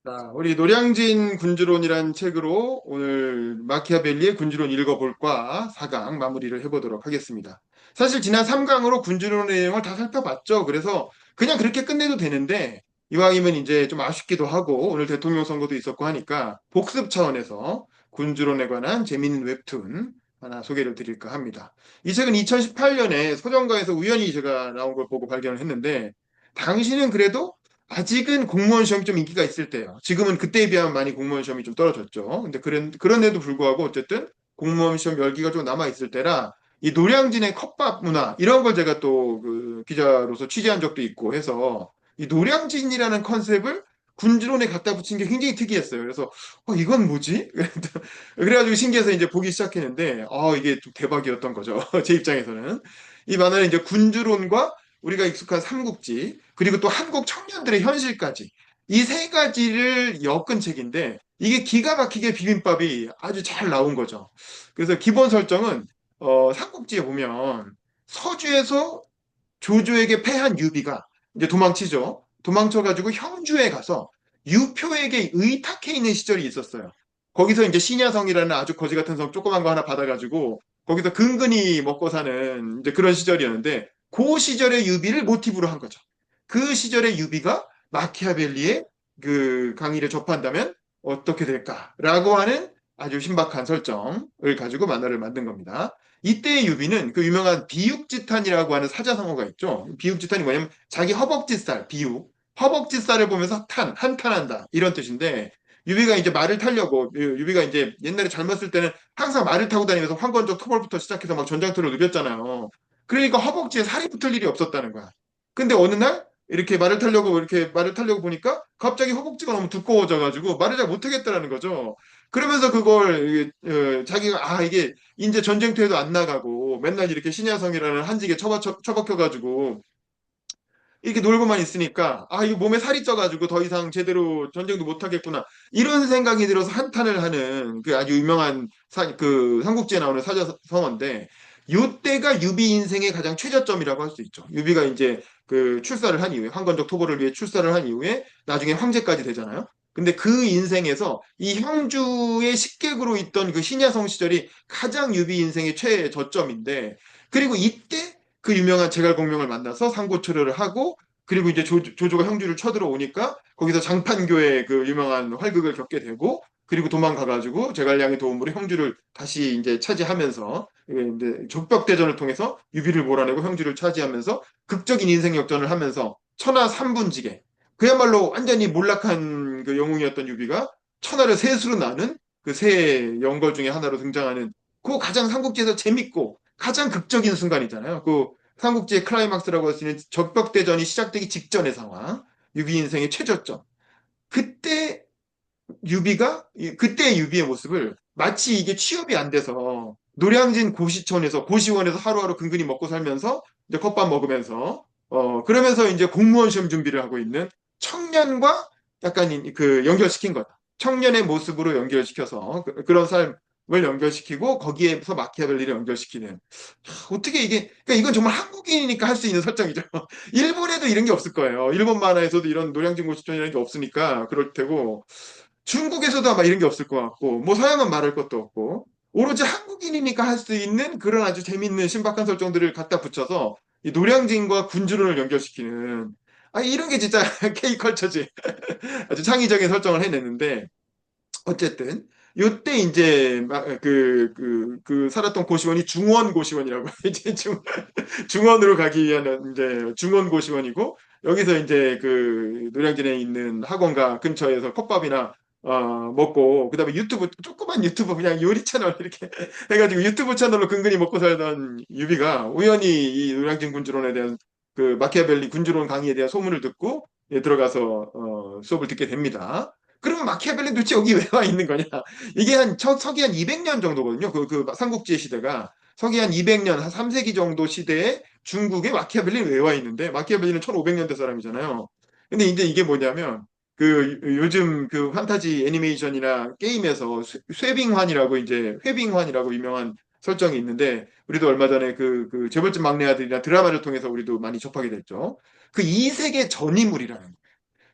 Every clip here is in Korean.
자, 우리 노량진 군주론이란 책으로 오늘 마키아벨리의 군주론 읽어볼과 4강 마무리를 해보도록 하겠습니다. 사실 지난 3강으로 군주론의 내용을 다 살펴봤죠. 그래서 그냥 그렇게 끝내도 되는데 이왕이면 이제 좀 아쉽기도 하고 오늘 대통령 선거도 있었고 하니까 복습 차원에서 군주론에 관한 재미있는 웹툰 하나 소개를 드릴까 합니다. 이 책은 2018년에 서점가에서 우연히 제가 나온 걸 보고 발견을 했는데 당시는 그래도 아직은 공무원 시험이 좀 인기가 있을 때예요. 지금은 그때에 비하면 많이 공무원 시험이 좀 떨어졌죠. 근데 그런데도 불구하고 어쨌든 공무원 시험 열기가 좀 남아 있을 때라 이 노량진의 컵밥 문화 이런 걸 제가 또 그 기자로서 취재한 적도 있고 해서 이 노량진이라는 컨셉을 군주론에 갖다 붙인 게 굉장히 특이했어요. 그래서 이건 뭐지? 그래가지고 신기해서 이제 보기 시작했는데 이게 좀 대박이었던 거죠. 제 입장에서는 이 만화는 이제 군주론과 우리가 익숙한 삼국지, 그리고 또 한국 청년들의 현실까지 이 세 가지를 엮은 책인데 이게 기가 막히게 비빔밥이 아주 잘 나온 거죠. 그래서 기본 설정은 삼국지에 보면 서주에서 조조에게 패한 유비가 이제 도망치죠. 도망쳐가지고 형주에 가서 유표에게 의탁해 있는 시절이 있었어요. 거기서 이제 신야성이라는 아주 거지 같은 성 조그만 거 하나 받아가지고 거기서 근근히 먹고 사는 이제 그런 시절이었는데 그 시절의 유비를 모티브로 한 거죠. 그 시절의 유비가 마키아벨리의 그 강의를 접한다면 어떻게 될까라고 하는 아주 신박한 설정을 가지고 만화를 만든 겁니다. 이때의 유비는 그 유명한 비육지탄이라고 하는 사자성어가 있죠. 비육지탄이 뭐냐면 자기 허벅지살, 비육. 허벅지살을 보면서 한탄한다. 이런 뜻인데, 유비가 이제 말을 타려고, 유비가 이제 옛날에 젊었을 때는 항상 말을 타고 다니면서 황건적 토벌부터 시작해서 막 전장터를 누볐잖아요. 그러니까 허벅지에 살이 붙을 일이 없었다는 거야. 근데 어느 날, 이렇게 말을 타려고 보니까 갑자기 허벅지가 너무 두꺼워져가지고 말을 잘 못하겠다라는 거죠. 그러면서 그걸 자기가 이게 이제 전쟁터에도 안 나가고 맨날 이렇게 신야성이라는 한직에 처박혀가지고 이렇게 놀고만 있으니까 이거 몸에 살이 쪄가지고 더 이상 제대로 전쟁도 못 하겠구나 이런 생각이 들어서 한탄을 하는 그 아주 유명한 그 삼국지에 나오는 사자성어인데 요때가 유비 인생의 가장 최저점이라고 할 수 있죠. 유비가 이제 그 출사를 한 이후에 황건적 토벌을 위해 출사를 한 이후에 나중에 황제까지 되잖아요. 근데 그 인생에서 이 형주의 식객으로 있던 그 신야성 시절이 가장 유비 인생의 최저점인데 그리고 이때 그 유명한 제갈공명을 만나서 상고초려를 하고 그리고 이제 조조가 형주를 쳐들어오니까 거기서 장판교의 그 유명한 활극을 겪게 되고 그리고 도망가가지고 제갈량의 도움으로 형주를 다시 이제 차지하면서 이제 족벽대전을 통해서 유비를 몰아내고 형주를 차지하면서 극적인 인생 역전을 하면서 천하 삼분지계 그야말로 완전히 몰락한 그 영웅이었던 유비가 천하를 셋으로 나는 그 세 영걸 중에 하나로 등장하는 그 가장 삼국지에서 재밌고 가장 극적인 순간이잖아요. 그 삼국지의 클라이막스라고 할 수 있는 적벽대전이 시작되기 직전의 상황, 유비 인생의 최저점. 그때 그때 유비의 모습을 마치 이게 취업이 안 돼서 노량진 고시원에서 하루하루 근근히 먹고 살면서 이제 컵밥 먹으면서 그러면서 이제 공무원 시험 준비를 하고 있는 청년과 약간 그 연결시킨 거다. 청년의 모습으로 연결시켜서 그런 삶을 연결시키고 거기에서 마키아벨리를 연결시키는 어떻게 이게 그러니까 이건 정말 한국인이니까 할 수 있는 설정이죠. 일본에도 이런 게 없을 거예요. 일본 만화에서도 이런 노량진 고시촌이라는 게 없으니까 그럴 테고 중국에서도 아마 이런 게 없을 것 같고, 뭐 서양은 말할 것도 없고, 오로지 한국인이니까 할 수 있는 그런 아주 재밌는 신박한 설정들을 갖다 붙여서 이 노량진과 군주론을 연결시키는, 이런 게 진짜 K컬처지. 아주 창의적인 설정을 해냈는데, 어쨌든, 요때 이제 그 살았던 고시원이 중원 고시원이라고 이제 중원으로 가기 위한 이제 중원 고시원이고 여기서 이제 그 노량진에 있는 학원가 근처에서 컵밥이나 먹고 그다음에 유튜브 조그만 유튜브 그냥 요리 채널 이렇게 해가지고 유튜브 채널로 근근히 먹고 살던 유비가 우연히 이 노량진 군주론에 대한 그 마키아벨리 군주론 강의에 대한 소문을 듣고 들어가서 수업을 듣게 됩니다. 그러면 마키아벨리 도대체 여기 왜 와 있는 거냐? 이게 서기 한 200년 정도거든요. 그 삼국지의 시대가. 서기 한 200년, 한 3세기 정도 시대에 중국에 마키아벨리는 왜 와 있는데, 마키아벨리는 1500년대 사람이잖아요. 근데 이제 이게 뭐냐면, 그 요즘 그 판타지 애니메이션이나 게임에서 쇠빙환이라고 이제 회빙환이라고 유명한 설정이 있는데, 우리도 얼마 전에 그 재벌집 막내 아들이나 드라마를 통해서 우리도 많이 접하게 됐죠. 그 이세계 전인물이라는 거예요.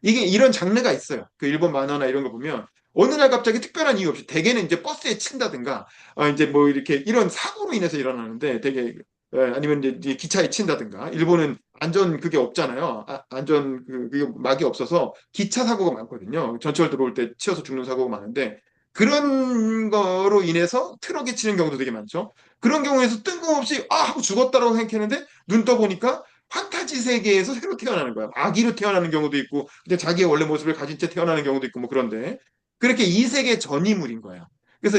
이게 이런 장르가 있어요. 그 일본 만화나 이런 거 보면 어느 날 갑자기 특별한 이유 없이 대개는 이제 버스에 친다든가 이제 뭐 이렇게 이런 사고로 인해서 일어나는데 되게 아니면 이제 기차에 친다든가 일본은 안전 그게 없잖아요. 안전 그게 막이 없어서 기차 사고가 많거든요. 전철 들어올 때 치여서 죽는 사고가 많은데 그런 거로 인해서 트럭에 치는 경우도 되게 많죠. 그런 경우에서 뜬금없이 하고 죽었다라고 생각했는데 눈 떠보니까 판타지 세계에서 새로 태어나는 거야. 아기로 태어나는 경우도 있고, 근데 자기의 원래 모습을 가진 채 태어나는 경우도 있고, 뭐 그런데. 그렇게 이 세계 전이물인 거야. 그래서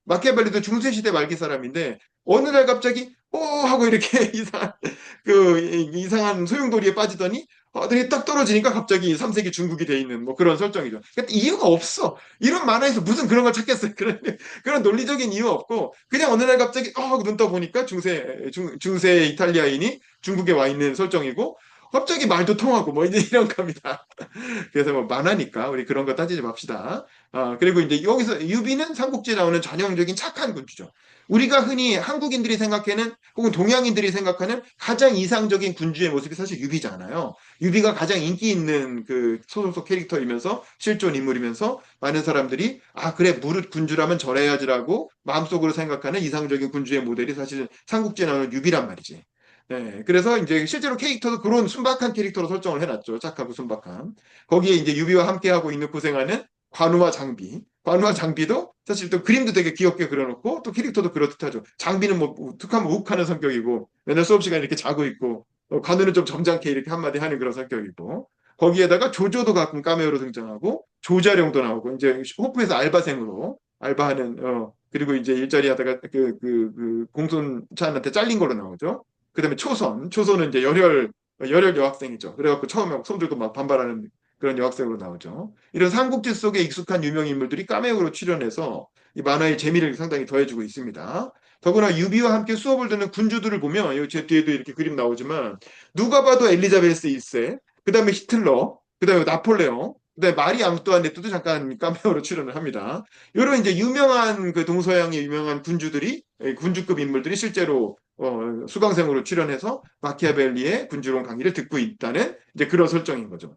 마키아벨리도 중세시대 말기 사람인데, 어느 날 갑자기, 하고 이렇게 이상한 소용돌이에 빠지더니, 되게 딱 떨어지니까 갑자기 3세기 중국이 돼 있는 뭐 그런 설정이죠. 그러니까 이유가 없어. 이런 만화에서 무슨 그런 걸 찾겠어요. 그런 논리적인 이유 없고, 그냥 어느 날 갑자기, 하고 눈 떠보니까 중세 이탈리아인이 중국에 와 있는 설정이고 갑자기 말도 통하고 뭐 이제 이런 겁니다. 그래서 뭐 만화니까 우리 그런 거 따지지 맙시다. 그리고 이제 여기서 유비는 삼국지에 나오는 전형적인 착한 군주죠. 우리가 흔히 한국인들이 생각하는 혹은 동양인들이 생각하는 가장 이상적인 군주의 모습이 사실 유비잖아요. 유비가 가장 인기 있는 그 소설 속 캐릭터이면서 실존 인물이면서 많은 사람들이 그래 무릇 군주라면 저래야지라고 마음속으로 생각하는 이상적인 군주의 모델이 사실 삼국지에 나오는 유비란 말이지. 네, 그래서 이제 실제로 캐릭터도 그런 순박한 캐릭터로 설정을 해놨죠. 착하고 순박한. 거기에 이제 유비와 함께하고 있는 고생하는 관우와 장비. 관우와 장비도 사실 또 그림도 되게 귀엽게 그려놓고 또 캐릭터도 그렇듯하죠. 장비는 뭐 툭하면 욱하는 성격이고 맨날 수업 시간에 이렇게 자고 있고 관우는 좀 점잖게 이렇게 한마디 하는 그런 성격이고 거기에다가 조조도 가끔 카메오로 등장하고 조자룡도 나오고 이제 호프에서 알바생으로 알바하는 그리고 이제 일자리 하다가 그 공손찬한테 잘린 걸로 나오죠. 그다음에 초선은 이제 열혈 여학생이죠. 그래갖고 처음에 손 들고 막 반발하는 그런 여학생으로 나오죠. 이런 삼국지 속에 익숙한 유명 인물들이 카메오로 출연해서 이 만화의 재미를 상당히 더해주고 있습니다. 더구나 유비와 함께 수업을 듣는 군주들을 보면 여기 제 뒤에도 이렇게 그림 나오지만 누가 봐도 엘리자베스 1세, 그다음에 히틀러, 그다음에 나폴레옹, 그다음에 마리 앙뚜아네트도 잠깐 카메오로 출연을 합니다. 이런 이제 유명한 그 동서양의 유명한 군주들이 군주급 인물들이 실제로 수강생으로 출연해서 마키아벨리의 군주론 강의를 듣고 있다는 이제 그런 설정인 거죠.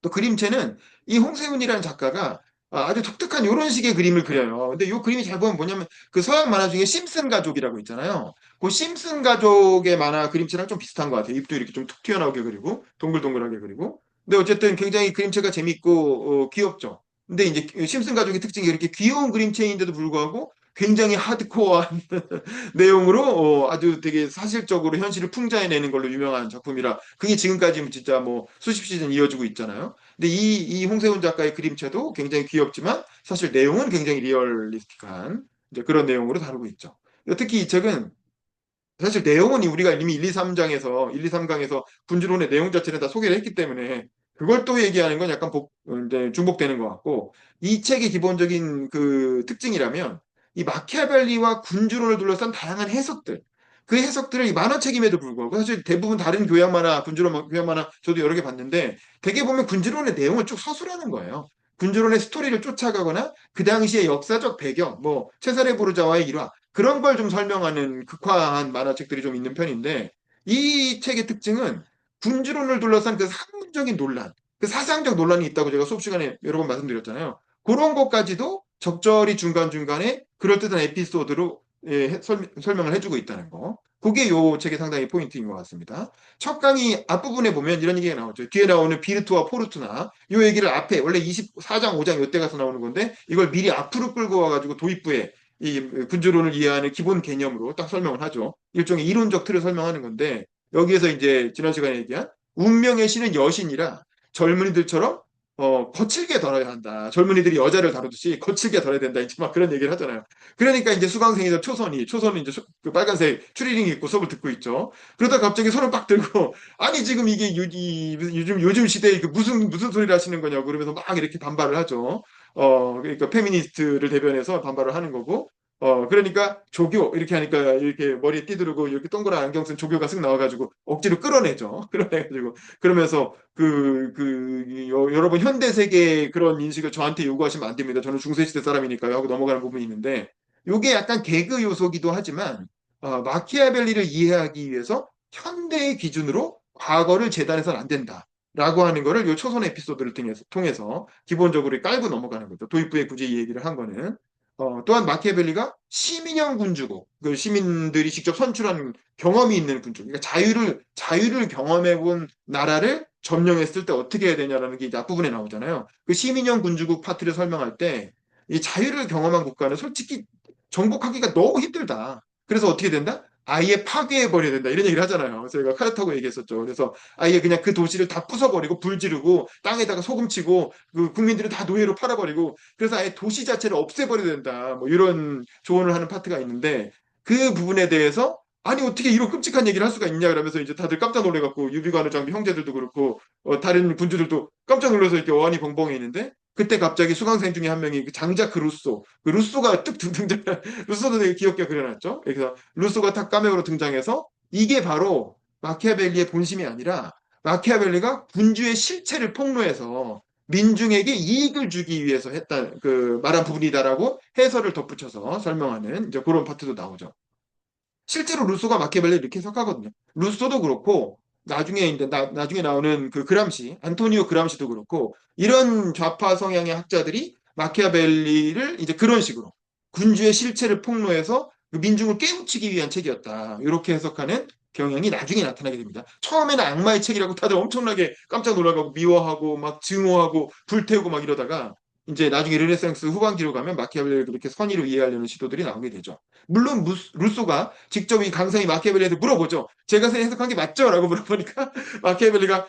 또 그림체는 이 홍세훈이라는 작가가 아주 독특한 이런 식의 그림을 그려요. 근데 이 그림이 잘 보면 뭐냐면 그 서양 만화 중에 심슨 가족이라고 있잖아요. 그 심슨 가족의 만화 그림체랑 좀 비슷한 것 같아요. 입도 이렇게 좀 툭 튀어나오게 그리고 동글동글하게 그리고. 근데 어쨌든 굉장히 그림체가 재밌고 귀엽죠. 근데 이제 심슨 가족의 특징이 이렇게 귀여운 그림체인데도 불구하고 굉장히 하드코어한 내용으로 아주 되게 사실적으로 현실을 풍자해내는 걸로 유명한 작품이라 그게 지금까지 진짜 뭐 수십 시즌 이어지고 있잖아요. 근데 이 홍세훈 작가의 그림체도 굉장히 귀엽지만 사실 내용은 굉장히 리얼리스틱한 이제 그런 내용으로 다루고 있죠. 특히 이 책은 사실 내용은 우리가 이미 1, 2, 3장에서 1, 2, 3강에서 군주론의 내용 자체를 다 소개를 했기 때문에 그걸 또 얘기하는 건 약간 이제 중복되는 것 같고 이 책의 기본적인 그 특징이라면 이 마키아벨리와 군주론을 둘러싼 다양한 해석들 그 해석들을 이 만화책임에도 불구하고 사실 대부분 다른 교양 만화 군주론 교양 만화 저도 여러 개 봤는데 대개 보면 군주론의 내용을 쭉 서술하는 거예요. 군주론의 스토리를 쫓아가거나 그 당시의 역사적 배경 뭐 체사레 보르자와의 일화 그런 걸 좀 설명하는 극화한 만화책들이 좀 있는 편인데 이 책의 특징은 군주론을 둘러싼 그 학문적인 논란, 그 사상적 논란이 있다고 제가 수업 시간에 여러 번 말씀드렸잖아요. 그런 것까지도 적절히 중간중간에 그럴듯한 에피소드로 설명을 해주고 있다는 거. 그게 요 책의 상당히 포인트인 것 같습니다. 첫 강의 앞부분에 보면 이런 얘기가 나오죠. 뒤에 나오는 비르투와 포르투나 요 얘기를 앞에 원래 24장, 5장 요때 가서 나오는 건데 이걸 미리 앞으로 끌고 와가지고 도입부에 이 군주론을 이해하는 기본 개념으로 딱 설명을 하죠. 일종의 이론적 틀을 설명하는 건데 여기에서 이제 지난 시간에 얘기한 운명의 신은 여신이라 젊은이들처럼 거칠게 다뤄야 한다. 젊은이들이 여자를 다루듯이 거칠게 다뤄야 된다. 이제 막 그런 얘기를 하잖아요. 그러니까 이제 수강생이던 초선은 이제 그 빨간색 추리닝 입고 수업을 듣고 있죠. 그러다 갑자기 손을 빡 들고 아니 지금 이게 요즘 시대에 그 무슨 소리를 하시는 거냐고 그러면서 막 이렇게 반발을 하죠. 그러니까 페미니스트를 대변해서 반발을 하는 거고, 그러니까 조교, 이렇게 하니까 이렇게 머리에 띠두르고 이렇게 동그란 안경 쓴 조교가 쓱 나와가지고 억지로 끌어내죠. 끌어내가지고, 그러면서 여러분 현대 세계의 그런 인식을 저한테 요구하시면 안 됩니다. 저는 중세시대 사람이니까요. 하고 넘어가는 부분이 있는데, 요게 약간 개그 요소기도 하지만, 마키아벨리를 이해하기 위해서 현대의 기준으로 과거를 재단해서는 안 된다. 라고 하는 거를 요 초선 에피소드를 통해서 기본적으로 깔고 넘어가는 거죠. 도입부에 굳이 이 얘기를 한 거는. 또한 마키아벨리가 시민형 군주고, 그 시민들이 직접 선출한 경험이 있는 군주. 그러니까 자유를 경험해 본 나라를 점령했을 때 어떻게 해야 되냐라는 게 이제 앞부분에 나오잖아요. 그 시민형 군주국 파트를 설명할 때, 이 자유를 경험한 국가는 솔직히 정복하기가 너무 힘들다. 그래서 어떻게 된다? 아예 파괴해버려야 된다. 이런 얘기를 하잖아요. 저희가 카르타고 얘기했었죠. 그래서 아예 그냥 그 도시를 다 부숴버리고 불 지르고 땅에다가 소금 치고 그 국민들을 다 노예로 팔아버리고 그래서 아예 도시 자체를 없애버려야 된다. 뭐 이런 조언을 하는 파트가 있는데 그 부분에 대해서 아니 어떻게 이런 끔찍한 얘기를 할 수가 있냐 그러면서 이제 다들 깜짝 놀래갖고 유비관우 장비 형제들도 그렇고 다른 군주들도 깜짝 놀라서 이렇게 어안이 벙벙해 있는데 그때 갑자기 수강생 중에 한 명이 그 장자크 루소 그 루소가 뚝 등장 루소도 되게 귀엽게 그려놨죠. 그래서 루소가 탁 카메오로 등장해서 이게 바로 마키아벨리의 본심이 아니라 마키아벨리가 군주의 실체를 폭로해서 민중에게 이익을 주기 위해서 했다 그 말한 부분이다라고 해설을 덧붙여서 설명하는 이제 그런 파트도 나오죠. 실제로 루소가 마키아벨리 이렇게 해석하거든요. 루소도 그렇고 나중에 이제 나중에 나오는 그 그람시, 안토니오 그람시도 그렇고 이런 좌파 성향의 학자들이 마키아벨리를 이제 그런 식으로 군주의 실체를 폭로해서 그 민중을 깨우치기 위한 책이었다. 이렇게 해석하는 경향이 나중에 나타나게 됩니다. 처음에는 악마의 책이라고 다들 엄청나게 깜짝 놀라고 미워하고 막 증오하고 불태우고 막 이러다가 이제 나중에 르네상스 후반기로 가면 마키아벨리를 그렇게 선의로 이해하려는 시도들이 나오게 되죠. 물론 루소가 직접 이 강사이 마키아벨리한테 물어보죠. 제가 해석한 게 맞죠? 라고 물어보니까 마키아벨리가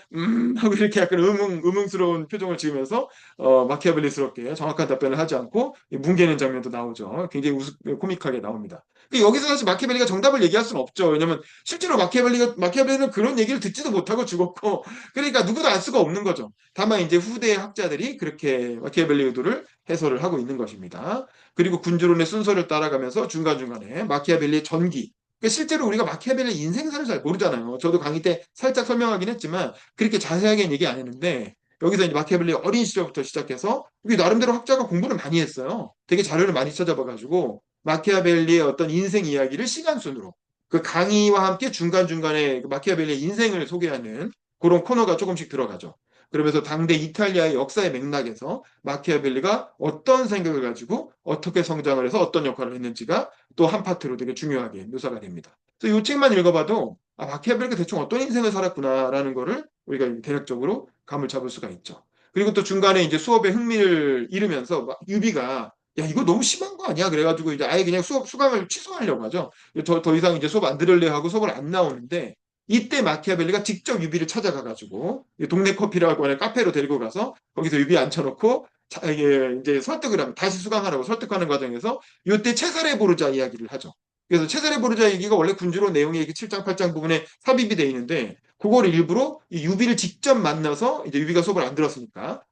하고 이렇게 약간 의문스러운 표정을 지으면서 마키아벨리스럽게 정확한 답변을 하지 않고 뭉개는 장면도 나오죠. 굉장히 코믹하게 나옵니다. 여기서 사실 마키아벨리가 정답을 얘기할 수는 없죠. 왜냐면 실제로 마키아벨리는 그런 얘기를 듣지도 못하고 죽었고 그러니까 누구도 알 수가 없는 거죠. 다만 이제 후대 학자들이 그렇게 마키아벨리 의도를 해설을 하고 있는 것입니다. 그리고 군주론의 순서를 따라가면서 중간중간에 마키아벨리의 전기. 그러니까 실제로 우리가 마키아벨리 인생사를 잘 모르잖아요. 저도 강의 때 살짝 설명하긴 했지만 그렇게 자세하게는 얘기 안 했는데 여기서 이제 마키아벨리 어린 시절부터 시작해서 이게 나름대로 학자가 공부를 많이 했어요. 되게 자료를 많이 찾아봐가지고 마키아벨리의 어떤 인생 이야기를 시간순으로 그 강의와 함께 중간중간에 그 마키아벨리의 인생을 소개하는 그런 코너가 조금씩 들어가죠. 그러면서 당대 이탈리아의 역사의 맥락에서 마키아벨리가 어떤 생각을 가지고 어떻게 성장을 해서 어떤 역할을 했는지가 또 한 파트로 되게 중요하게 묘사가 됩니다. 그래서 이 책만 읽어봐도 마키아벨리가 대충 어떤 인생을 살았구나라는 거를 우리가 대략적으로 감을 잡을 수가 있죠. 그리고 또 중간에 이제 수업에 흥미를 잃으면서 유비가 야 이거 너무 심한 거 아니야? 그래가지고 이제 아예 그냥 수강을 취소하려고 하죠. 더 이상 이제 수업 안 들을래 하고 수업을 안 나오는데 이때 마키아벨리가 직접 유비를 찾아가가지고 동네 커피라고 하는 카페로 데리고 가서 거기서 유비 앉혀놓고 이게 이제 설득을 하면 다시 수강하라고 설득하는 과정에서 이때 체사레 보르자 이야기를 하죠. 그래서 체사레 보르자 얘기가 원래 군주론 내용이 7장 8장 부분에 삽입이 돼 있는데 그걸 일부러 이 유비를 직접 만나서 이제 유비가 수업을 안 들었으니까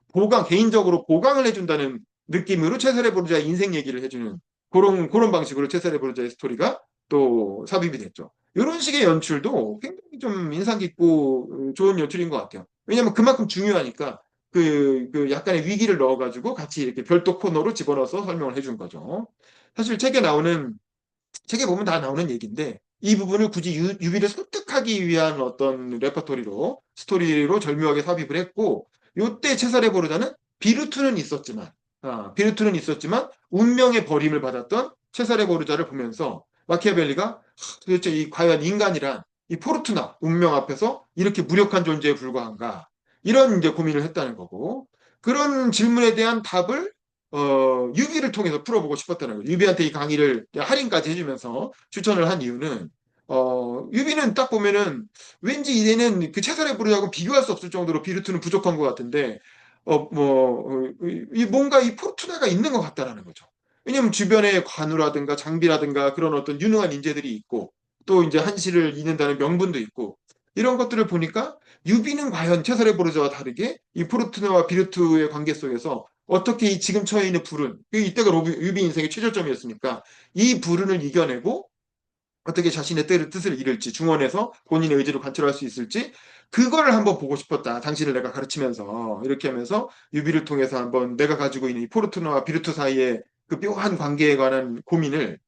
개인적으로 보강을 해준다는 느낌으로 체사레 보르자의 인생 얘기를 해주는 그런 방식으로 체사레 보르자의 스토리가 또 삽입이 됐죠. 이런 식의 연출도 굉장히 좀 인상 깊고 좋은 연출인 것 같아요. 왜냐하면 그만큼 중요하니까 그 약간의 위기를 넣어가지고 같이 이렇게 별도 코너로 집어넣어서 설명을 해준 거죠. 사실 책에 보면 다 나오는 얘기인데 이 부분을 굳이 유비를 설득하기 위한 어떤 스토리로 절묘하게 삽입을 했고 요때 체사레 보르자는 비루투는 있었지만 운명의 버림을 받았던 체사레 보르자를 보면서 마키아벨리가 도대체 과연 인간이란 이 포르투나 운명 앞에서 이렇게 무력한 존재에 불과한가 이런 이제 고민을 했다는 거고 그런 질문에 대한 답을 유비를 통해서 풀어보고 싶었다는 거예요. 유비한테 이 강의를 할인까지 해주면서 추천을 한 이유는 유비는 딱 보면은 왠지 이제는 그 체사레 보르자하고 비교할 수 없을 정도로 비루투는 부족한 것 같은데 뭔가 이 포르투나가 있는 것 같다라는 거죠. 왜냐면 주변에 관우라든가 장비라든가 그런 어떤 유능한 인재들이 있고 또 이제 한시를 잇는다는 명분도 있고 이런 것들을 보니까 유비는 과연 체사레 보르자와 다르게 이 포르투나와 비루투의 관계 속에서 어떻게 이 지금 처해 있는 불운, 이때가 유비 인생의 최저점이었으니까 이 불운을 이겨내고 어떻게 자신의 뜻을 이룰지 중원에서 본인의 의지를 관철할 수 있을지 그거를 한번 보고 싶었다. 당신을 내가 가르치면서 이렇게 하면서 유비를 통해서 한번 내가 가지고 있는 이 포르투나와 비루투 사이의 그 묘한 관계에 관한 고민을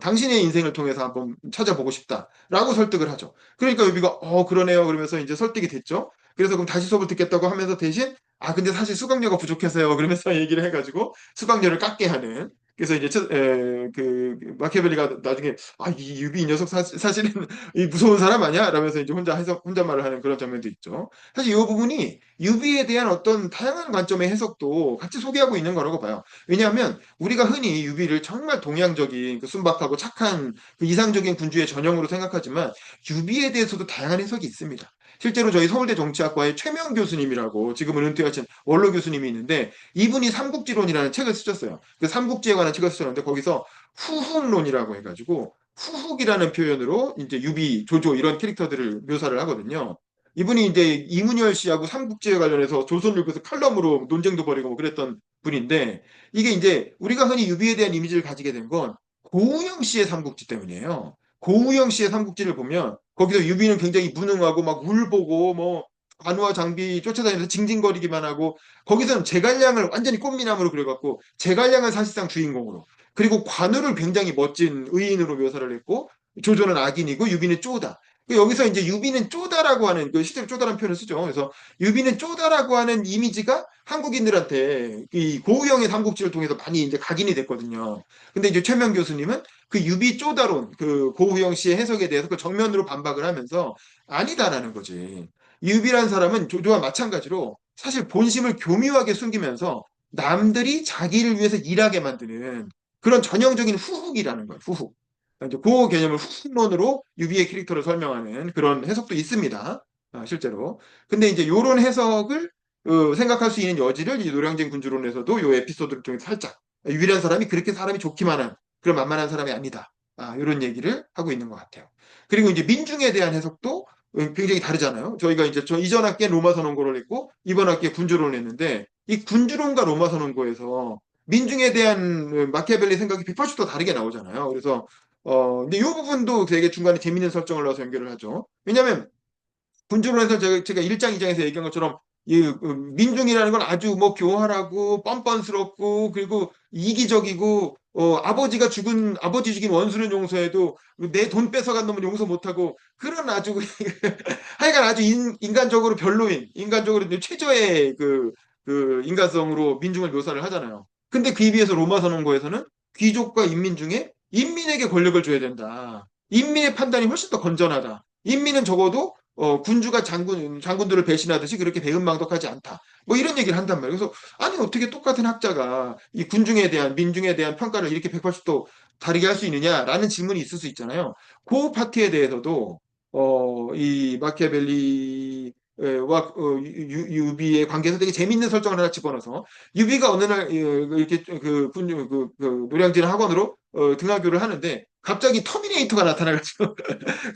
당신의 인생을 통해서 한번 찾아보고 싶다라고 설득을 하죠. 그러니까 유비가 그러네요. 그러면서 이제 설득이 됐죠. 그래서 그럼 다시 수업을 듣겠다고 하면서 대신 근데 사실 수강료가 부족해서요. 그러면서 얘기를 해가지고 수강료를 깎게 하는. 그래서 이제 마키아벨리가 나중에 이 유비 이 녀석 사실은 이 무서운 사람 아니야? 라면서 이제 혼잣말을 하는 그런 장면도 있죠. 사실 이 부분이 유비에 대한 어떤 다양한 관점의 해석도 같이 소개하고 있는 거라고 봐요. 왜냐하면 우리가 흔히 유비를 정말 동양적인 그 순박하고 착한 그 이상적인 군주의 전형으로 생각하지만 유비에 대해서도 다양한 해석이 있습니다. 실제로 저희 서울대 정치학과의 최명 교수님이라고 지금은 은퇴하신 원로 교수님이 있는데 이분이 삼국지론이라는 책을 쓰셨어요. 그 삼국지에 관한 책을 쓰셨는데 거기서 후훅론이라고 해가지고 후훅이라는 표현으로 이제 유비, 조조 이런 캐릭터들을 묘사를 하거든요. 이분이 이제 이문열 씨하고 삼국지에 관련해서 조선일보에서 칼럼으로 논쟁도 벌이고 뭐 그랬던 분인데 이게 이제 우리가 흔히 유비에 대한 이미지를 가지게 된 건 고우영 씨의 삼국지 때문이에요. 고우영 씨의 삼국지를 보면 거기서 유비는 굉장히 무능하고 막 울보고 뭐 관우와 장비 쫓아다니면서 징징거리기만 하고 거기서는 제갈량을 완전히 꽃미남으로 그려갖고 제갈량을 사실상 주인공으로 그리고 관우를 굉장히 멋진 의인으로 묘사를 했고 조조는 악인이고 유비는 쪼다. 여기서 이제 유비는 쪼다라고 하는 그 실제로 쪼다라는 표현을 쓰죠. 그래서 유비는 쪼다라고 하는 이미지가 한국인들한테 이 고우영의 삼국지를 통해서 많이 이제 각인이 됐거든요. 근데 이제 최명 교수님은 그 유비 쪼다론 그 고우영 씨의 해석에 대해서 그 정면으로 반박을 하면서 아니다라는 거지. 유비란 사람은 조조와 마찬가지로 사실 본심을 교묘하게 숨기면서 남들이 자기를 위해서 일하게 만드는 그런 전형적인 후훅이라는 거예요. 후훅. 이제 그 개념을 후훅론으로 유비의 캐릭터를 설명하는 그런 해석도 있습니다. 실제로. 근데 이제 이런 해석을 생각할 수 있는 여지를 이 노량진 군주론에서도 이 에피소드를 통해 살짝 유비란 사람이 그렇게 사람이 좋기만 한 그런 만만한 사람이 아니다. 이런 얘기를 하고 있는 것 같아요. 그리고 이제 민중에 대한 해석도 굉장히 다르잖아요. 저희가 이제 저 이전 학기에 로마 선언고를 했고 이번 학기에 군주론을 했는데 이 군주론과 로마 선언고에서 민중에 대한 마키아벨리 생각이 180도 다르게 나오잖아요. 그래서 근데 이 부분도 되게 중간에 재밌는 설정을 넣어서 연결을 하죠. 왜냐하면 군주론에서 제가 1장, 2장에서 얘기한 것처럼 민중이라는 건 아주 뭐 교활하고 뻔뻔스럽고 그리고 이기적이고 아버지 죽인 원수는 용서해도 내 돈 뺏어간 놈은 용서 못하고 그런 아주 하여간 아주 인간적으로 별로인 인간적으로 이제 최저의 그 인간성으로 민중을 묘사를 하잖아요. 근데 그에 비해서 로마 선언고에서는 귀족과 인민 중에 인민에게 권력을 줘야 된다. 인민의 판단이 훨씬 더 건전하다. 인민은 적어도 군주가 장군들을 배신하듯이 그렇게 배은망덕하지 않다. 뭐 이런 얘기를 한단 말이에요. 그래서 아니 어떻게 똑같은 학자가 이 군중에 대한 민중에 대한 평가를 이렇게 180도 다르게 할 수 있느냐라는 질문이 있을 수 있잖아요. 그 파트에 대해서도 이 마키아벨리와 유비의 관계에서 되게 재밌는 설정을 하나 집어넣어서 유비가 어느 날 이렇게 그 노량진 학원으로 등하교를 하는데 갑자기 터미네이터가 나타나가지고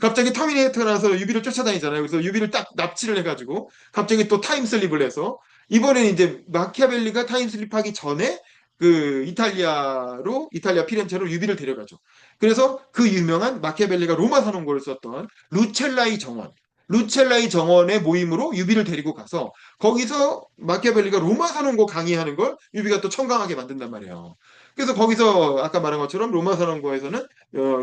갑자기 터미네이터가 나서 유비를 쫓아다니잖아요. 그래서 유비를 딱 납치를 해가지고 갑자기 또 타임슬립을 해서 이번에는 이제 마키아벨리가 타임슬립하기 전에 그 이탈리아 피렌체로 유비를 데려가죠. 그래서 그 유명한 마키아벨리가 로마 선언고를 썼던 루첼라이 정원의 모임으로 유비를 데리고 가서 거기서 마키아벨리가 로마 선언고 강의하는 걸 유비가 또 청강하게 만든단 말이에요. 그래서 거기서 아까 말한 것처럼 로마 선언고에서는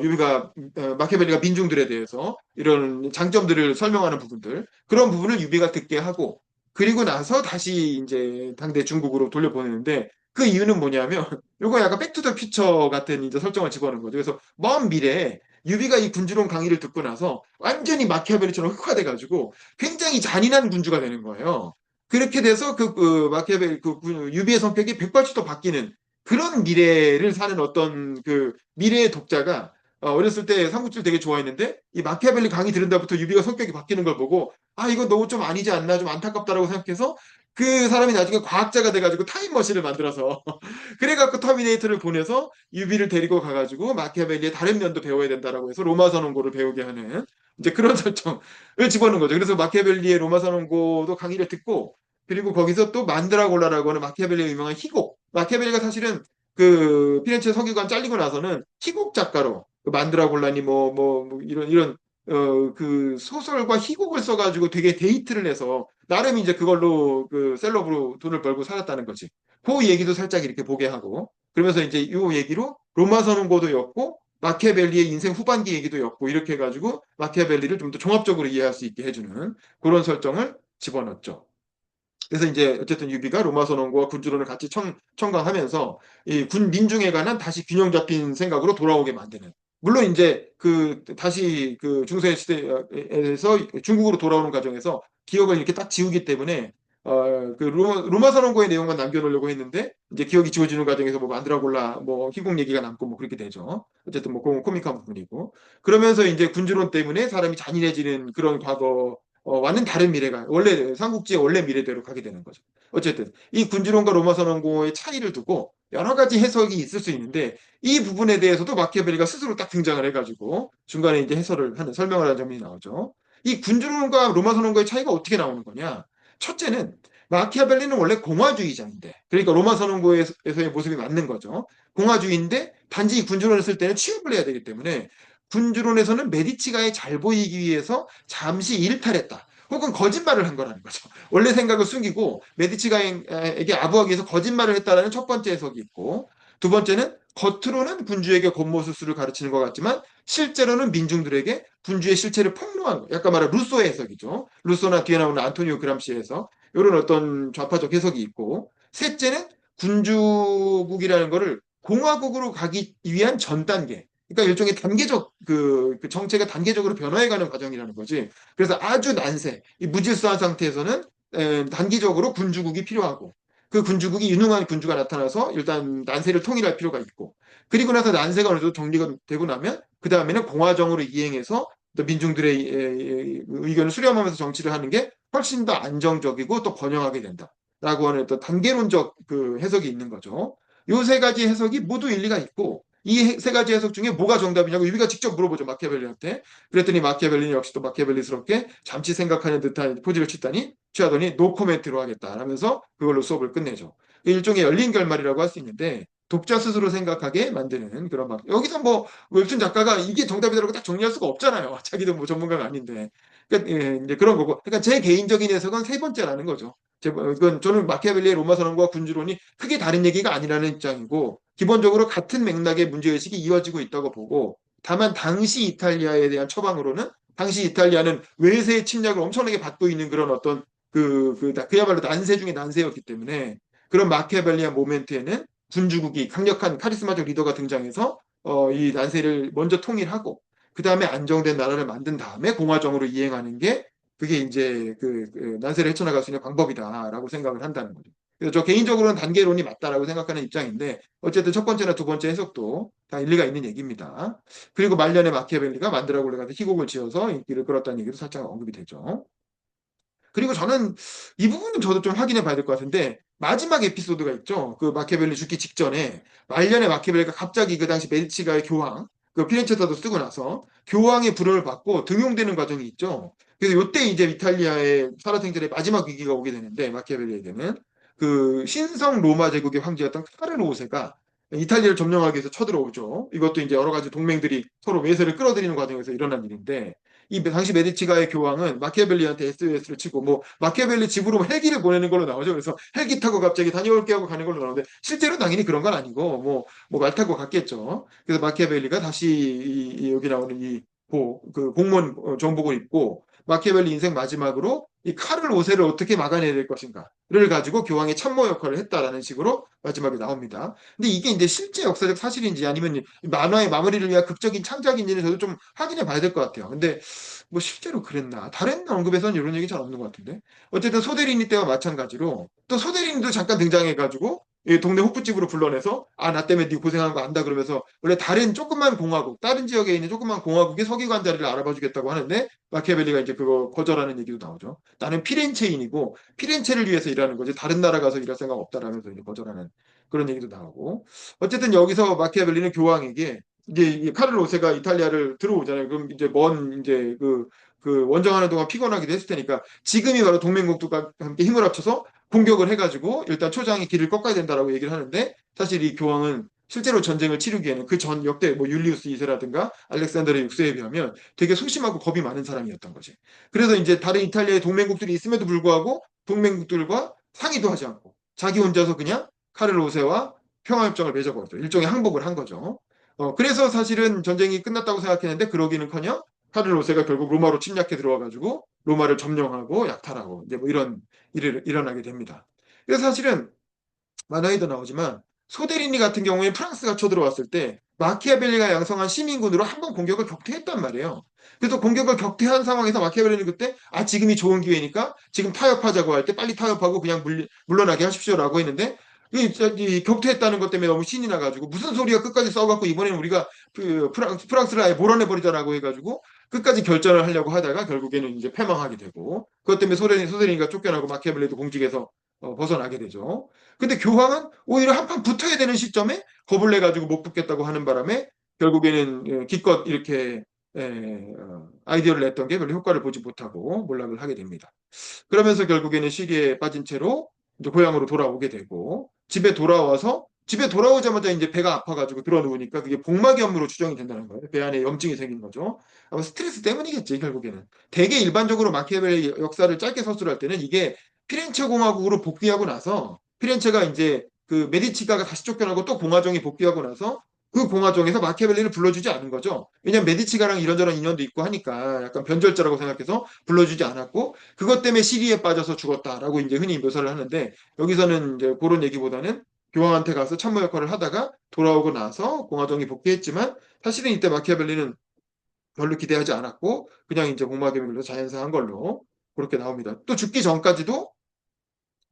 유비가 마키아벨리가 민중들에 대해서 이런 장점들을 설명하는 부분들 그런 부분을 유비가 듣게 하고 그리고 나서 다시 이제 당대 중국으로 돌려보내는데 그 이유는 뭐냐면 이거 약간 백투더 퓨처 같은 이제 설정을 집어넣은 거죠. 그래서 먼 미래에 유비가 이 군주론 강의를 듣고 나서 완전히 마키아벨리처럼 흑화돼가지고 굉장히 잔인한 군주가 되는 거예요. 그렇게 돼서 유비의 성격이 180도 바뀌는 그런 미래를 사는 어떤 그 미래의 독자가 어렸을 때 삼국지를 되게 좋아했는데 이 마키아벨리 강의 들은 다부터 유비가 성격이 바뀌는 걸 보고 이거 너무 좀 아니지 않나 좀 안타깝다라고 생각해서 그 사람이 나중에 과학자가 돼가지고 타임머신을 만들어서 그래갖고 터미네이터를 보내서 유비를 데리고 가가지고 마키아벨리의 다른 면도 배워야 된다라고 해서 로마 선언고를 배우게 하는 이제 그런 설정을 집어넣은 거죠. 그래서 마키아벨리의 로마 선언고도 강의를 듣고 그리고 거기서 또 만드라골라라고 하는 마키아벨리의 유명한 희곡. 마키아벨리가 사실은 그 피렌체 서기관 잘리고 나서는 희곡 작가로 그 만드라골라니 뭐 이런 그 소설과 희곡을 써가지고 되게 데이트를 해서 나름 이제 그걸로 그 셀럽으로 돈을 벌고 살았다는 거지. 그 얘기도 살짝 이렇게 보게 하고 그러면서 이제 이 얘기로 로마 선언고도 였고 마키아벨리의 인생 후반기 얘기도 였고 이렇게 해가지고 마키아벨리를 좀 더 종합적으로 이해할 수 있게 해주는 그런 설정을 집어넣었죠. 그래서 이제 어쨌든 유비가 로마 선언과 군주론을 같이 청강하면서 이 군 민중에 관한 다시 균형 잡힌 생각으로 돌아오게 만드는. 물론 이제 그 다시 그 중세 시대에서 중국으로 돌아오는 과정에서 기억을 이렇게 딱 지우기 때문에 그 로마 선언고의 내용만 남겨놓으려고 했는데 이제 기억이 지워지는 과정에서 뭐 만드라골라 뭐 희곡 얘기가 남고 뭐 그렇게 되죠. 어쨌든 뭐 그건 코믹한 부분이고 그러면서 이제 군주론 때문에 사람이 잔인해지는 그런 과거 와는 다른 미래가 원래 삼국지의 원래 미래대로 가게 되는 거죠. 어쨌든 이 군주론과 로마 선언고의 차이를 두고 여러 가지 해석이 있을 수 있는데 이 부분에 대해서도 마키아벨리가 스스로 딱 등장을 해가지고 중간에 이제 해설을 하는 설명을 하는 장면이 나오죠. 이 군주론과 로마 선언고의 차이가 어떻게 나오는 거냐? 첫째는 마키아벨리는 원래 공화주의자인데 그러니까 로마 선언고에서의 모습이 맞는 거죠. 공화주의인데 단지 이 군주론을 쓸 때는 취업을 해야 되기 때문에 군주론에서는 메디치가에 잘 보이기 위해서 잠시 일탈했다. 혹은 거짓말을 한 거라는 거죠. 원래 생각을 숨기고 메디치가에게 아부하기 위해서 거짓말을 했다라는 첫 번째 해석이 있고 두 번째는 겉으로는 군주에게 권모술수를 가르치는 것 같지만 실제로는 민중들에게 군주의 실체를 폭로한 거. 약간 말하면 루소의 해석이죠. 루소나 뒤에 나오는 안토니오 그람시의 해석. 이런 어떤 좌파적 해석이 있고 셋째는 군주국이라는 거를 공화국으로 가기 위한 전 단계. 그러니까 일종의 단계적 그 정체가 단계적으로 변화해가는 과정이라는 거지. 그래서 아주 난세, 이 무질서한 상태에서는 단기적으로 군주국이 필요하고 그 군주국이 유능한 군주가 나타나서 일단 난세를 통일할 필요가 있고 그리고 나서 난세가 어느 정도 정리가 되고 나면 그 다음에는 공화정으로 이행해서 또 민중들의 의견을 수렴하면서 정치를 하는 게 훨씬 더 안정적이고 또 번영하게 된다라고 하는 또 단계론적 그 해석이 있는 거죠. 요 세 가지 해석이 모두 일리가 있고 이 세 가지 해석 중에 뭐가 정답이냐고 유비가 직접 물어보죠. 마키아벨리한테. 그랬더니 마키아벨리는 역시 또 마키아벨리스럽게 잠시 생각하는 듯한 포즈를 취하더니 노 코멘트로 하겠다 하면서 그걸로 수업을 끝내죠. 일종의 열린 결말이라고 할 수 있는데 독자 스스로 생각하게 만드는 그런 막 여기서 뭐 웹툰 작가가 이게 정답이라고 딱 정리할 수가 없잖아요. 자기도 뭐 전문가가 아닌데. 그러니까 예, 이제 그런 거고. 그러니까 제 개인적인 해석은 세 번째라는 거죠. 이건 저는 마키아벨리의 로마 선언과 군주론이 크게 다른 얘기가 아니라는 입장이고 기본적으로 같은 맥락의 문제의식이 이어지고 있다고 보고 다만 당시 이탈리아에 대한 처방으로는 당시 이탈리아는 외세의 침략을 엄청나게 받고 있는 그런 어떤 그야말로 난세 중에 난세였기 때문에 그런 마키아벨리안 모멘트에는 군주국이 강력한 카리스마적 리더가 등장해서 이 난세를 먼저 통일하고 그 다음에 안정된 나라를 만든 다음에 공화정으로 이행하는 게 그게 이제 그 난세를 헤쳐나갈 수 있는 방법이다라고 생각을 한다는 거죠. 그래서 저 개인적으로는 단계론이 맞다라고 생각하는 입장인데 어쨌든 첫 번째나 두 번째 해석도 다 일리가 있는 얘기입니다. 그리고 말년에 마키아벨리가 만드라고를 가서 희곡을 지어서 인기를 끌었다는 얘기도 살짝 언급이 되죠. 그리고 저는 이 부분은 저도 좀 확인해 봐야 될 것 같은데 마지막 에피소드가 있죠. 그 마키아벨리 죽기 직전에 말년에 마키아벨리가 갑자기 그 당시 메디치가의 교황 그 피렌체사도 쓰고 나서 교황의 부름을 받고 등용되는 과정이 있죠. 그래서 이때 이제 이탈리아의 살아생전의 마지막 위기가 오게 되는데 마키아벨리에게는 그 신성 로마 제국의 황제였던 카르로 5세가 이탈리아를 점령하기 위해서 쳐들어오죠. 이것도 이제 여러 가지 동맹들이 서로 외세를 끌어들이는 과정에서 일어난 일인데 이 당시 메디치가의 교황은 마키아벨리한테 SOS를 치고 뭐 마키아벨리 집으로 헬기를 보내는 걸로 나오죠. 그래서 헬기 타고 갑자기 다녀올게 하고 가는 걸로 나오는데 실제로 당연히 그런 건 아니고 뭐 말 타고 갔겠죠. 그래서 마키아벨리가 다시 여기 나오는 그 공무원 정복을 입고 마키아벨리 인생 마지막으로 이 칼을 오세를 어떻게 막아내야 될 것인가를 가지고 교황의 참모 역할을 했다라는 식으로 마지막에 나옵니다. 근데 이게 이제 실제 역사적 사실인지 아니면 만화의 마무리를 위한 극적인 창작인지는 저도 좀 확인해 봐야 될 것 같아요. 근데 뭐 실제로 그랬나? 다른 언급에서는 이런 얘기 잘 없는 것 같은데. 어쨌든 소대리니 때와 마찬가지로 또 소대리니도 잠깐 등장해가지고 이 동네 호프집으로 불러내서 아, 나 때문에 네 고생한 거 안다 그러면서 원래 다른 조그만 공화국, 다른 지역에 있는 조그만 공화국의 서기관 자리를 알아봐 주겠다고 하는데 마키아벨리가 이제 그거 거절하는 얘기도 나오죠. 나는 피렌체인이고 피렌체를 위해서 일하는 거지 다른 나라 가서 일할 생각 없다라면서 이제 거절하는 그런 얘기도 나오고 어쨌든 여기서 마키아벨리는 교황에게 이제 이 카를로 5세가 이탈리아를 들어오잖아요. 그럼 이제 이제 그 원정하는 동안 피곤하기도 했을 테니까 지금이 바로 동맹국들과 함께 힘을 합쳐서 공격을 해가지고 일단 초장의 길을 꺾어야 된다라고 얘기를 하는데 사실 이 교황은 실제로 전쟁을 치르기에는 그 전 역대 뭐 율리우스 2세라든가 알렉산더르 6세에 비하면 되게 소심하고 겁이 많은 사람이었던 거지. 그래서 이제 다른 이탈리아의 동맹국들이 있음에도 불구하고 동맹국들과 상의도 하지 않고 자기 혼자서 그냥 카를로 5세와 평화협정을 맺어버렸죠. 일종의 항복을 한 거죠. 그래서 사실은 전쟁이 끝났다고 생각했는데 그러기는커녕 카를로세가 결국 로마로 침략해 들어와가지고 로마를 점령하고 약탈하고 이제 뭐 이런 일이 일어나게 됩니다. 그래서 사실은 만화에도 나오지만 소데리니 같은 경우에 프랑스가 쳐들어왔을 때 마키아벨리가 양성한 시민군으로 한 번 공격을 격퇴했단 말이에요. 그래서 공격을 격퇴한 상황에서 마키아벨리는 그때 지금이 좋은 기회니까 지금 타협하자고 할 때 빨리 타협하고 그냥 물러나게 하십시오라고 했는데 이 격퇴했다는 것 때문에 너무 신이 나가지고 무슨 소리야 끝까지 싸워갖고 이번에는 우리가 그 프랑스를 아예 몰아내버리자라고 해가지고 끝까지 결전을 하려고 하다가 결국에는 이제 패망하게 되고 그것 때문에 소데리니가 쫓겨나고 마키아벨리도 공직에서 벗어나게 되죠. 근데 교황은 오히려 한판 붙어야 되는 시점에 겁을 내 가지고 못 붙겠다고 하는 바람에 결국에는 기껏 이렇게 아이디어를 냈던 게 별로 효과를 보지 못하고 몰락을 하게 됩니다. 그러면서 결국에는 시기에 빠진 채로 이제 고향으로 돌아오게 되고 집에 돌아오자마자 이제 배가 아파가지고 들어 누우니까 그게 복막염으로 추정이 된다는 거예요. 배 안에 염증이 생긴 거죠. 아마 스트레스 때문이겠지 결국에는. 대개 일반적으로 마키아벨리 역사를 짧게 서술할 때는 이게 피렌체 공화국으로 복귀하고 나서 피렌체가 이제 그 메디치가가 다시 쫓겨나고 또 공화정이 복귀하고 나서 그 공화정에서 마키아벨리를 불러주지 않은 거죠. 왜냐하면 메디치가랑 이런저런 인연도 있고 하니까 약간 변절자라고 생각해서 불러주지 않았고 그것 때문에 시리에 빠져서 죽었다라고 이제 흔히 묘사를 하는데 여기서는 이제 그런 얘기보다는 교황한테 가서 참모 역할을 하다가 돌아오고 나서 공화정이 복귀했지만 사실은 이때 마키아벨리는 별로 기대하지 않았고 그냥 이제 복막염으로 자연사한 걸로 그렇게 나옵니다. 또 죽기 전까지도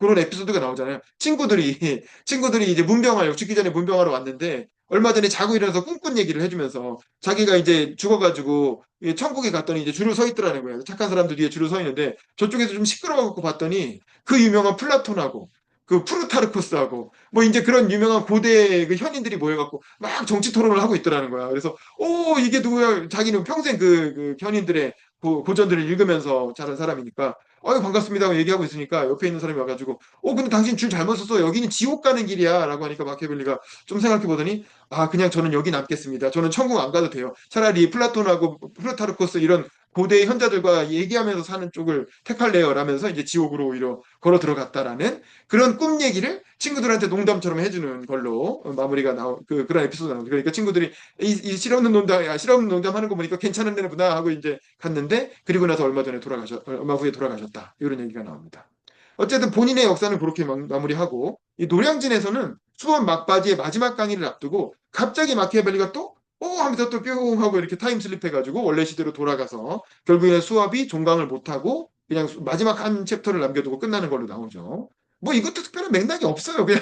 그런 에피소드가 나오잖아요. 친구들이 이제 문병하려 죽기 전에 문병하러 왔는데 얼마 전에 자고 일어나서 꿈꾼 얘기를 해주면서 자기가 이제 죽어가지고 천국에 갔더니 이제 줄을 서 있더라는 거예요. 착한 사람들 뒤에 줄을 서 있는데 저쪽에서 좀 시끄러워갖고 봤더니 그 유명한 플라톤하고 그 프루타르코스하고 뭐 이제 그런 유명한 고대 그 현인들이 모여갖고 막 정치 토론을 하고 있더라는 거야. 그래서 오 이게 누구야? 자기는 평생 그 현인들의 고전들을 읽으면서 자란 사람이니까 반갑습니다 하고 얘기하고 있으니까 옆에 있는 사람이 와가지고 근데 당신 줄 잘못 썼어 여기는 지옥 가는 길이야 라고 하니까 마키아벨리가 좀 생각해 보더니 그냥 저는 여기 남겠습니다 저는 천국 안 가도 돼요 차라리 플라톤하고 플루타르코스 이런 고대 현자들과 얘기하면서 사는 쪽을 택할래요 라면서 이제 지옥으로 오히려 걸어 들어갔다라는 그런 꿈 얘기를 친구들한테 농담처럼 해주는 걸로 마무리가 그런 에피소드 나오죠. 그러니까 친구들이 이 실없는 실없는 농담 하는 거 보니까 괜찮은 애구나 하고 이제 갔는데 그리고 나서 얼마 후에 돌아가셨다. 이런 얘기가 나옵니다. 어쨌든 본인의 역사는 그렇게 마무리하고 이 노량진에서는 수업 막바지의 마지막 강의를 앞두고 갑자기 마키아벨리가 또 하면서 또 뿅 하고 이렇게 타임슬립 해가지고 원래 시대로 돌아가서 결국에는 수업이 종강을 못하고 그냥 마지막 한 챕터를 남겨두고 끝나는 걸로 나오죠. 뭐 이것도 특별한 맥락이 없어요. 그냥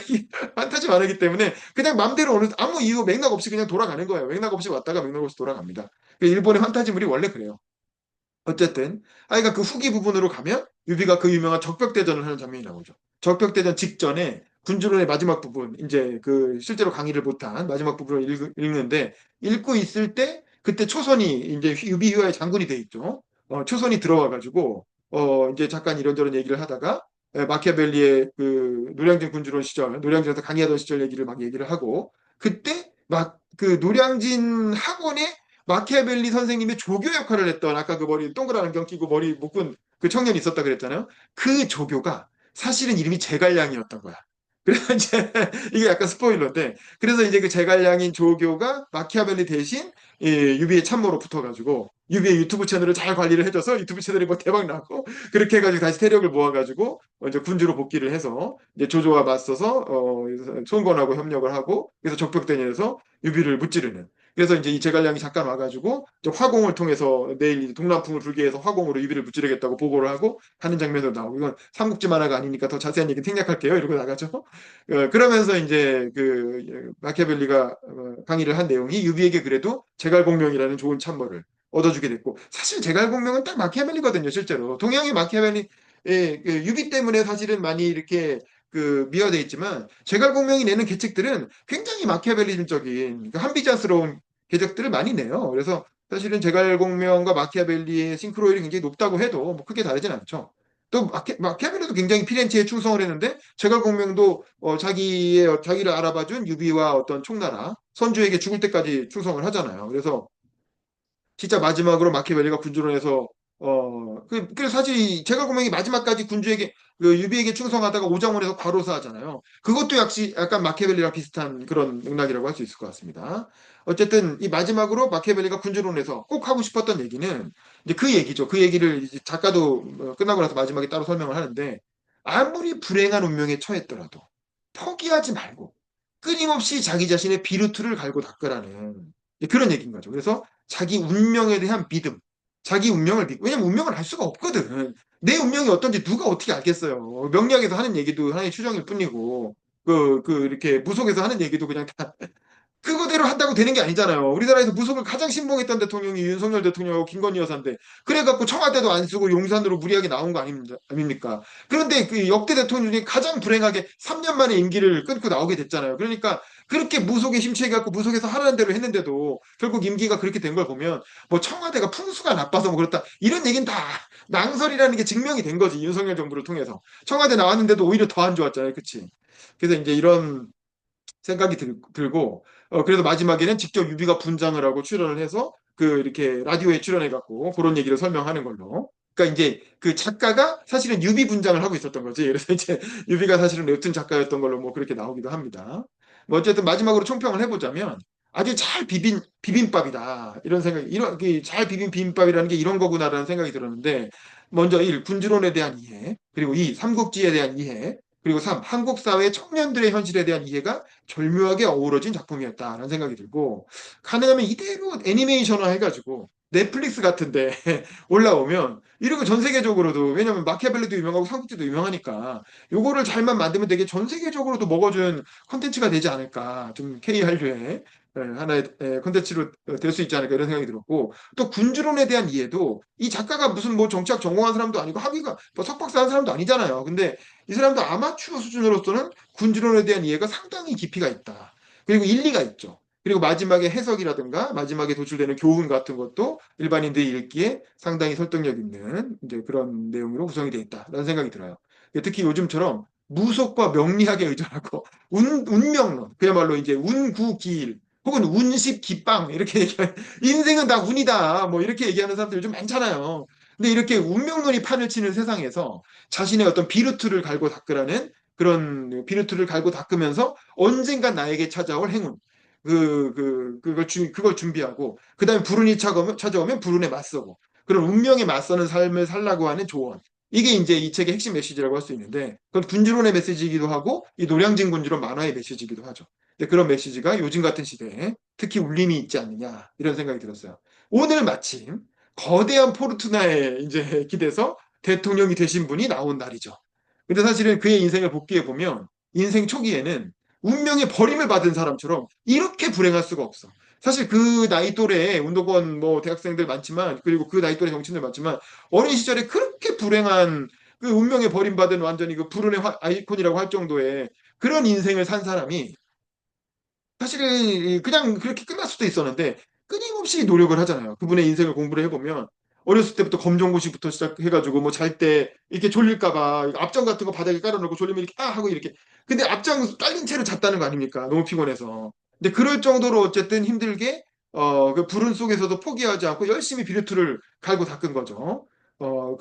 판타지 만화이기 때문에 그냥 맘대로 아무 이유 맥락 없이 그냥 돌아가는 거예요. 맥락 없이 왔다가 맥락 없이 돌아갑니다. 일본의 판타지물이 원래 그래요. 어쨌든 아이가 그 후기 부분으로 가면 유비가 그 유명한 적벽대전을 하는 장면이 나오죠. 적벽대전 직전에 군주론의 마지막 부분 이제 그 실제로 강의를 못한 마지막 부분을 읽는데 읽고 있을 때 그때 초선이 이제 유비 휘하의 장군이 돼 있죠. 초선이 들어와 가지고 이제 잠깐 이런저런 얘기를 하다가 마키아벨리의 그 노량진 군주론 시절 노량진에서 강의하던 시절 얘기를 막 얘기를 하고 그때 막 그 노량진 학원에 마키아벨리 선생님의 조교 역할을 했던 아까 그 머리 동그란 안경 끼고 머리 묶은 그 청년이 있었다 그랬잖아요. 그 조교가 사실은 이름이 제갈량이었던 거야. 그래서 이제 이게 약간 스포일러인데 그래서 이제 그 제갈량인 조교가 마키아벨리 대신 유비의 참모로 붙어가지고 유비의 유튜브 채널을 잘 관리를 해줘서 유튜브 채널이 뭐 대박 나고 그렇게 해가지고 다시 세력을 모아가지고 이제 군주로 복귀를 해서 이제 조조와 맞서서 손권하고 협력을 하고 그래서 적벽대전에서 유비를 무찌르는 그래서 이제 이 제갈량이 잠깐 와가지고 화공을 통해서 내일 동남풍을 불게 해서 화공으로 유비를 무찌르겠다고 보고를 하고 하는 장면도 나오고 이건 삼국지 만화가 아니니까 더 자세한 얘기 생략할게요. 이러고 나가죠. 그러면서 이제 그 마키아벨리가 강의를 한 내용이 유비에게 그래도 제갈공명이라는 좋은 참모를 얻어주게 됐고 사실 제갈공명은 딱 마키아벨리거든요. 실제로 동양의 마키아벨리 그 유비 때문에 사실은 많이 이렇게 그 미화돼 있지만 제갈공명이 내는 계책들은 굉장히 마키아벨리즘적인 그 한비자스러운 궤적들을 많이 내요. 그래서 사실은 제갈공명과 마키아벨리의 싱크로율이 굉장히 높다고 해도 뭐 크게 다르진 않죠. 또 마키아벨리도 굉장히 피렌체에 충성을 했는데 제갈공명도 자기를 알아봐준 유비와 어떤 총나라 선주에게 죽을 때까지 충성을 하잖아요. 그래서 진짜 마지막으로 마키아벨리가 군주론에서 그래서 사실 제가 보면 이 마지막까지 군주에게, 유비에게 충성하다가 오장원에서 과로사 하잖아요. 그것도 역시 약간 마키아벨리랑 비슷한 그런 맥락이라고 할 수 있을 것 같습니다. 어쨌든 이 마지막으로 마키아벨리가 군주론에서 꼭 하고 싶었던 얘기는 이제 그 얘기죠. 그 얘기를 이제 작가도 끝나고 나서 마지막에 따로 설명을 하는데, 아무리 불행한 운명에 처했더라도 포기하지 말고 끊임없이 자기 자신의 비루투를 갈고 닦으라는 그런 얘기인 거죠. 그래서 자기 운명에 대한 믿음, 자기 운명을 믿고, 왜냐면 운명을 알 수가 없거든. 내 운명이 어떤지 누가 어떻게 알겠어요. 명리학에서 하는 얘기도 하나의 추정일 뿐이고, 이렇게 무속에서 하는 얘기도 그냥 다 그거대로 한다고 되는 게 아니잖아요. 우리나라에서 무속을 가장 신봉했던 대통령이 윤석열 대통령하고 김건희 여사인데, 그래갖고 청와대도 안 쓰고 용산으로 무리하게 나온 거 아닙니까? 그런데 그 역대 대통령 중에 가장 불행하게 3년 만에 임기를 끊고 나오게 됐잖아요. 그러니까 그렇게 무속에 심취해갖고 무속에서 하라는 대로 했는데도 결국 임기가 그렇게 된 걸 보면, 뭐 청와대가 풍수가 나빠서 뭐 그렇다 이런 얘기는 다 낭설이라는 게 증명이 된 거지. 윤석열 정부를 통해서 청와대 나왔는데도 오히려 더 안 좋았잖아요. 그치? 그래서 이제 이런 생각이 들고, 그래서 마지막에는 직접 유비가 분장을 하고 출연을 해서 이렇게 라디오에 출연해갖고 그런 얘기를 설명하는 걸로. 그러니까 이제 그 작가가 사실은 유비 분장을 하고 있었던 거지. 그래서 이제 유비가 사실은 웹툰 작가였던 걸로 뭐 그렇게 나오기도 합니다. 뭐 어쨌든 마지막으로 총평을 해보자면, 아주 잘 비빈 비빔밥이다 이런 생각이, 이런 잘 비빈 비빔밥이라는 게 이런 거구나라는 생각이 들었는데, 먼저 1. 군주론에 대한 이해, 그리고 2. 삼국지에 대한 이해, 그리고 3. 한국 사회 청년들의 현실에 대한 이해가 절묘하게 어우러진 작품이었다라는 생각이 들고, 가능하면 이대로 애니메이션화 해가지고 넷플릭스 같은데 올라오면, 이러고 전 세계적으로도, 왜냐면 마키아벨리도 유명하고 삼국지도 유명하니까 요거를 잘만 만들면 되게 전 세계적으로도 먹어준 컨텐츠가 되지 않을까, 좀 K 한류의 하나의 컨텐츠로 될 수 있지 않을까 이런 생각이 들었고, 또 군주론에 대한 이해도, 이 작가가 무슨 뭐 정치학 전공한 사람도 아니고 학위가 뭐 석박사 한 사람도 아니잖아요. 근데 이 사람도 아마추어 수준으로서는 군주론에 대한 이해가 상당히 깊이가 있다. 그리고 일리가 있죠. 그리고 마지막에 해석이라든가 마지막에 도출되는 교훈 같은 것도 일반인들이 읽기에 상당히 설득력 있는 이제 그런 내용으로 구성이 되어 있다라는 생각이 들어요. 특히 요즘처럼 무속과 명리학에 의존하고 운명론, 그야말로 이제 운구기일 혹은 운십기빵 이렇게 얘기하는, 인생은 다 운이다 뭐 이렇게 얘기하는 사람들 요즘 많잖아요. 근데 이렇게 운명론이 판을 치는 세상에서 자신의 어떤 비루트를 갈고 닦으라는, 그런 비루트를 갈고 닦으면서 언젠가 나에게 찾아올 행운, 그걸 준비하고, 그 다음에 불운이 찾아오면 불운에 맞서고, 그런 운명에 맞서는 삶을 살라고 하는 조언. 이게 이제 이 책의 핵심 메시지라고 할 수 있는데, 그건 군주론의 메시지이기도 하고, 이 노량진 군주론 만화의 메시지이기도 하죠. 근데 그런 메시지가 요즘 같은 시대에 특히 울림이 있지 않느냐, 이런 생각이 들었어요. 오늘 마침 거대한 포르투나에 이제 기대서 대통령이 되신 분이 나온 날이죠. 근데 사실은 그의 인생을 복귀해 보면, 인생 초기에는 운명의 버림을 받은 사람처럼 이렇게 불행할 수가 없어. 사실 그 나이 또래에 운동권 뭐 대학생들 많지만, 그리고 그 나이 또래 정치인들 많지만, 어린 시절에 그렇게 불행한, 그 운명의 버림받은 완전히 그 불운의 아이콘이라고 할 정도의 그런 인생을 산 사람이 사실 그냥 그렇게 끝날 수도 있었는데, 끊임없이 노력을 하잖아요. 그분의 인생을 공부를 해보면, 어렸을 때부터 검정고시부터 시작해가지고 뭐 잘 때 이렇게 졸릴까봐 앞장 같은 거 바닥에 깔아놓고 졸리면 이렇게 하고 이렇게, 근데 앞장 깔린 채로 잤다는 거 아닙니까? 너무 피곤해서. 근데 그럴 정도로 어쨌든 힘들게 그 불운 속에서도 포기하지 않고 열심히 비루투를 갈고 닦은 거죠.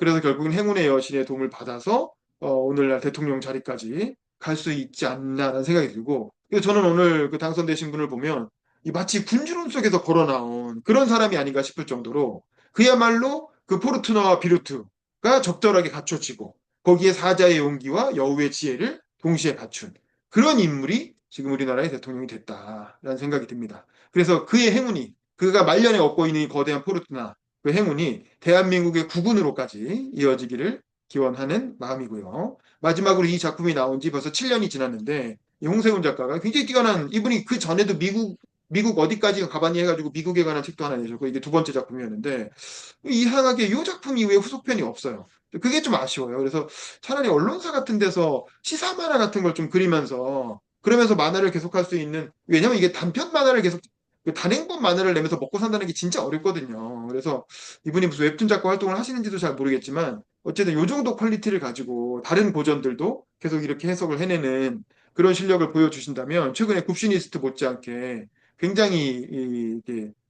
그래서 결국은 행운의 여신의 도움을 받아서 오늘날 대통령 자리까지 갈 수 있지 않나라는 생각이 들고, 그래서 저는 오늘 그 당선되신 분을 보면 이 마치 군주론 속에서 걸어 나온 그런 사람이 아닌가 싶을 정도로, 그야말로 그 포르투나와 비루트가 적절하게 갖춰지고, 거기에 사자의 용기와 여우의 지혜를 동시에 갖춘 그런 인물이 지금 우리나라의 대통령이 됐다라는 생각이 듭니다. 그래서 그의 행운이, 그가 말년에 얻고 있는 이 거대한 포르투나, 그 행운이 대한민국의 국운으로까지 이어지기를 기원하는 마음이고요. 마지막으로 이 작품이 나온 지 벌써 7년이 지났는데, 이 홍세훈 작가가 굉장히 뛰어난, 이분이 그 전에도 미국 어디까지 가봤니 해가지고 미국에 관한 책도 하나 내셨고, 이게 두 번째 작품이었는데, 이상하게 이 작품 이후에 후속편이 없어요. 그게 좀 아쉬워요. 그래서 차라리 언론사 같은 데서 시사 만화 같은 걸 좀 그리면서, 그러면서 만화를 계속할 수 있는, 왜냐면 이게 단편 만화를 계속, 그 단행본 만화를 내면서 먹고 산다는 게 진짜 어렵거든요. 그래서 이분이 무슨 웹툰 작가 활동을 하시는지도 잘 모르겠지만, 어쨌든 요 정도 퀄리티를 가지고 다른 고전들도 계속 이렇게 해석을 해내는 그런 실력을 보여주신다면, 최근에 굽시니스트 못지않게 굉장히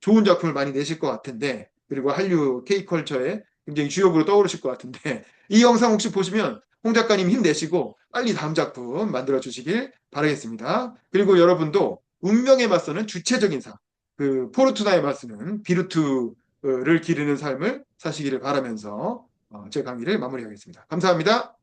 좋은 작품을 많이 내실 것 같은데, 그리고 한류 K컬처의 굉장히 주역으로 떠오르실 것 같은데 이 영상 혹시 보시면 홍 작가님 힘내시고 빨리 다음 작품 만들어 주시길 바라겠습니다. 그리고 여러분도 운명에 맞서는 주체적인 삶, 그 포르투나에 맞서는 비루투를 기르는 삶을 사시기를 바라면서 제 강의를 마무리하겠습니다. 감사합니다.